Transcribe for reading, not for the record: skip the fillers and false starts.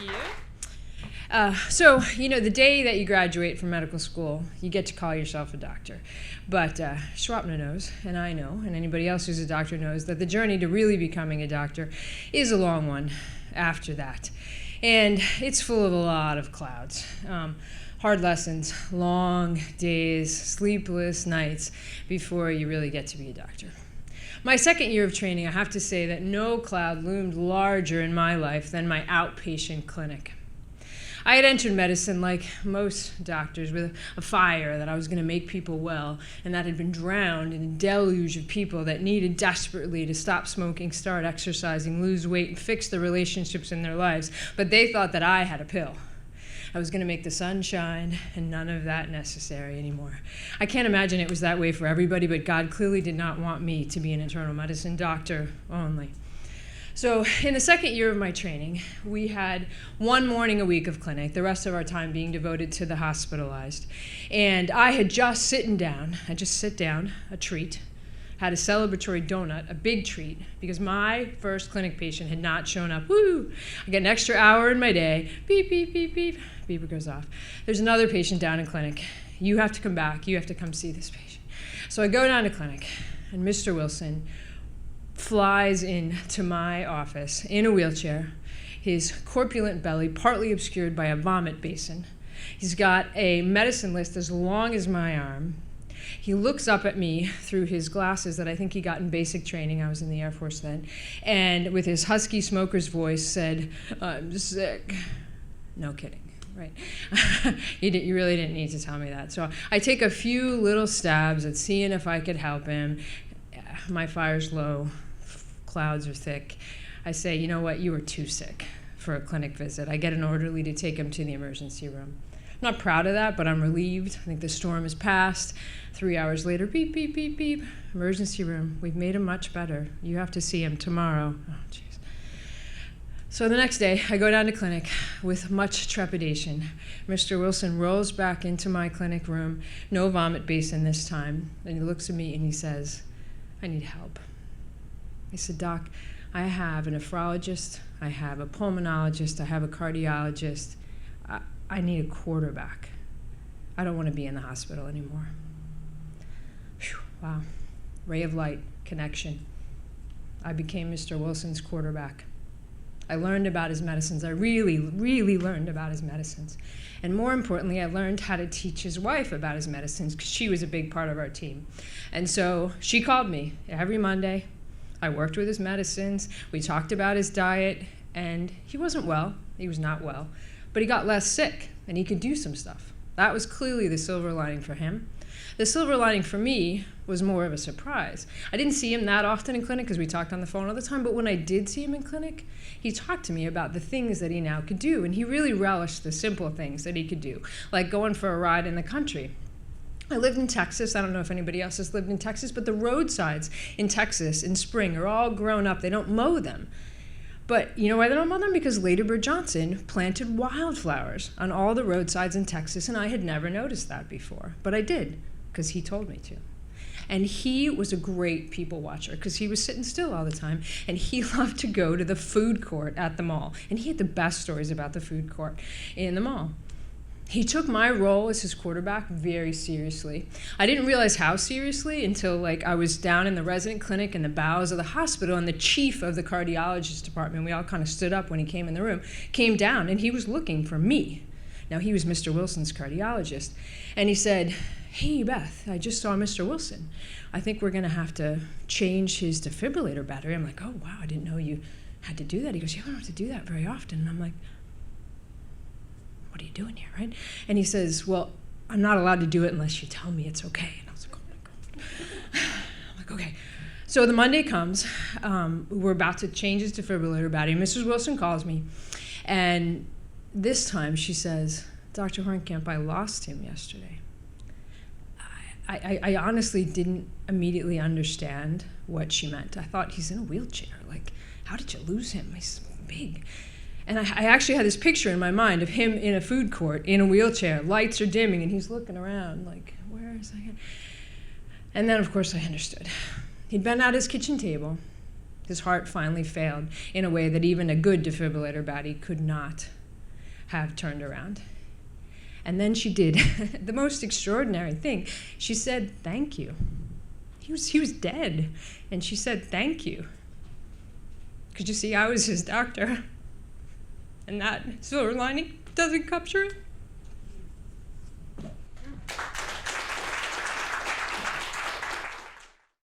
you. So, the day that you graduate from medical school, you get to call yourself a doctor. But Schwapna knows, and I know, and anybody else who's a doctor knows, that the journey to really becoming a doctor is a long one after that. And it's full of a lot of clouds. Hard lessons, long days, sleepless nights before you really get to be a doctor. My second year of training, I have to say that no cloud loomed larger in my life than my outpatient clinic. I had entered medicine like most doctors with a fire that I was going to make people well, and that had been drowned in a deluge of people that needed desperately to stop smoking, start exercising, lose weight, and fix the relationships in their lives. But they thought that I had a pill. I was going to make the sun shine, and none of that necessary anymore. I can't imagine it was that way for everybody, but God clearly did not want me to be an internal medicine doctor only. So in the second year of my training, we had one morning a week of clinic, the rest of our time being devoted to the hospitalized. And I had just sit down, a treat, had a celebratory donut, a big treat, because my first clinic patient had not shown up. Woo! I get an extra hour in my day. Beep, beep, beep, beep. Beeper goes off. There's another patient down in clinic. You have to come back. You have to come see this patient. So I go down to clinic, and Mr. Wilson flies into my office in a wheelchair, his corpulent belly partly obscured by a vomit basin. He's got a medicine list as long as my arm. He looks up at me through his glasses that I think he got in basic training. I was in the Air Force then. And with his husky smoker's voice said, "I'm sick." No kidding, right? You really didn't need to tell me that. So I take a few little stabs at seeing if I could help him. My fire's low, clouds are thick. I say, you know what, you are too sick for a clinic visit. I get an orderly to take him to the emergency room. I'm not proud of that, but I'm relieved. I think the storm has passed. 3 hours later, beep, beep, beep, beep, emergency room. We've made him much better. You have to see him tomorrow. Oh, jeez. So the next day, I go down to clinic with much trepidation. Mr. Wilson rolls back into my clinic room, no vomit basin this time, and he looks at me and he says, "I need help." I said, "Doc, I have a nephrologist, I have a pulmonologist, I have a cardiologist. I need a quarterback. I don't want to be in the hospital anymore." Whew, wow. Ray of light, connection. I became Mr. Wilson's quarterback. I learned about his medicines. I really, really learned about his medicines. And more importantly, I learned how to teach his wife about his medicines because she was a big part of our team. And so she called me every Monday. I worked with his medicines. We talked about his diet. And he wasn't well. He was not well. But he got less sick, and he could do some stuff. That was clearly the silver lining for him. The silver lining for me was more of a surprise. I didn't see him that often in clinic because we talked on the phone all the time, but when I did see him in clinic, he talked to me about the things that he now could do, and he really relished the simple things that he could do, like going for a ride in the country. I lived in Texas. I don't know if anybody else has lived in Texas, but the roadsides in Texas in spring are all grown up. They don't mow them. But you know why they don't mow them? Because Lady Bird Johnson planted wildflowers on all the roadsides in Texas, and I had never noticed that before. But I did, because he told me to. And he was a great people watcher, because he was sitting still all the time, and he loved to go to the food court at the mall. And he had the best stories about the food court in the mall. He took my role as his quarterback very seriously. I didn't realize how seriously until I was down in the resident clinic in the bowels of the hospital, and the chief of the cardiologist department, we all kind of stood up when he came in the room, came down, and he was looking for me. Now, he was Mr. Wilson's cardiologist. And he said, "Hey, Beth, I just saw Mr. Wilson. I think we're going to have to change his defibrillator battery." I'm like, "Oh, wow, I didn't know you had to do that." He goes, "You don't have to do that very often." And I'm like, "What are you doing here, right?" And he says, "Well, I'm not allowed to do it unless you tell me it's okay." And I was like, "Oh my God." I'm like, "Okay." So the Monday comes. We're about to change his defibrillator battery. Mrs. Wilson calls me. And this time she says, "Dr. Horenkamp, I lost him yesterday." I honestly didn't immediately understand what she meant. I thought, he's in a wheelchair. How did you lose him? He's big. And I actually had this picture in my mind of him in a food court, in a wheelchair. Lights are dimming, and he's looking around where is I? And then, of course, I understood. He'd been at his kitchen table. His heart finally failed in a way that even a good defibrillator battery could not have turned around. And then she did the most extraordinary thing. She said, thank you. He was dead. And she said, thank you. Because you see, I was his doctor. And that silver lining doesn't capture it.